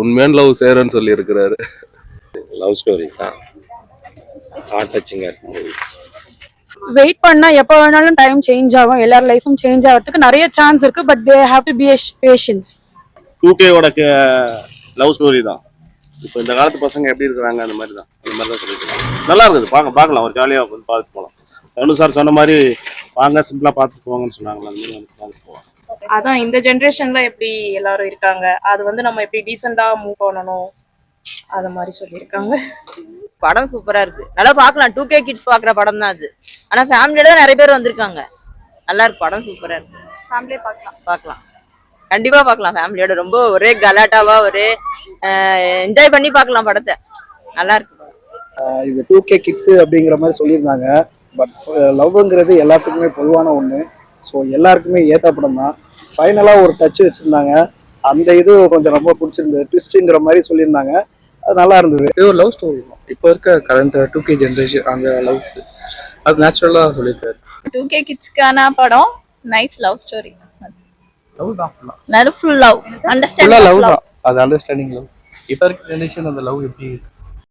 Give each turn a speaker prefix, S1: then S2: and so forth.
S1: உண்மையான லவ் சேரன்னு சொல்லி இருக்கிறாரு.
S2: லவ் ஸ்டோரி தான், ஹார்ட் டச்சிங்காக இருக்கு.
S3: வெயிட் பண்ணா எப்போ வேணாலும் டைம் சேஞ்ச் ஆகும், எல்லார் லைஃபும் சேஞ்ச் ஆகிறதுக்கு நிறைய சான்ஸ் இருக்கு. But they have to be patient.
S4: 2K-ஓட லவ் ஸ்டோரி தான். இப்போ இந்த காலத்து பசங்க எப்படி இருக்கிறாங்க அந்த மாதிரி தான் சொல்லியிருக்காங்க. நல்லா இருக்குது, பார்க்கலாம், ஒரு ஜாலியாக வந்து பார்த்துட்டு போகலாம். தனு சார் சொன்ன மாதிரி வாங்க சிம்பிளாக பார்த்துட்டு போவாங்கன்னு சொன்னாங்களா, அந்த மாதிரி வந்து பார்த்துட்டு போவாங்க.
S5: அதான் இந்த ஜென்ரேஷன்ல எப்படி எல்லாரும் இருக்காங்க, அது வந்து நம்ம எப்படி டீசெண்டா மூவ் பண்ணணும், அது மாதிரி சொல்லியிருக்காங்க.
S6: படம் சூப்பரா இருக்கு, நல்லா பார்க்கலாம். 2K கிட்ஸ் பாக்குற படம் தான் அது. ஆனா ஃபேமிலியோட தான் நிறைய பேர் வந்திருக்காங்க. நல்லா இருக்கு, படம் சூப்பரா இருக்கு.
S5: ஃபேமிலியே
S6: பார்க்கலாம், கண்டிப்பா பார்க்கலாம் ஃபேமிலியோட. ரொம்ப ஒரே கலாட்டாவா ஒரே என்ஜாய் பண்ணி பார்க்கலாம் படத்தை. நல்லா இருக்கு.
S7: இது 2K கிட்ஸ் அப்படிங்கிற மாதிரி சொல்லியிருந்தாங்க. பட் லவ்ங்கிறது எல்லாத்துக்குமே பொதுவான ஒன்று. ஸோ எல்லாருக்குமே ஏற்ற படம் தான். ஃபைனலாக ஒரு டச் வச்சுருந்தாங்க, அந்த இது கொஞ்சம் ரொம்ப பிடிச்சிருந்தது. ட்விஸ்ட்டுங்கிற மாதிரி சொல்லியிருந்தாங்க, அது நல்லா இருந்தது.
S8: இது ஒரு லவ் ஸ்டோரி தான். இப்போ இருக்க கரண்ட் 2K ஜென்ரேஷன் அந்த லவ்ஸ் அது நேச்சுரலாக சொல்லியிருக்காரு.
S5: 2K கிட்ஸ்க்கான படம், நைஸ் லவ் ஸ்டோரி.
S8: லவ் தான்
S5: ஃபுல் லவ்,
S8: ஃபுல்லாக லவ் தான். அது அண்டர்ஸ்டாண்டிங் லவ். இப்போ இருக்க ஜென்ரேஷன் அந்த லவ் எப்படி இருக்கு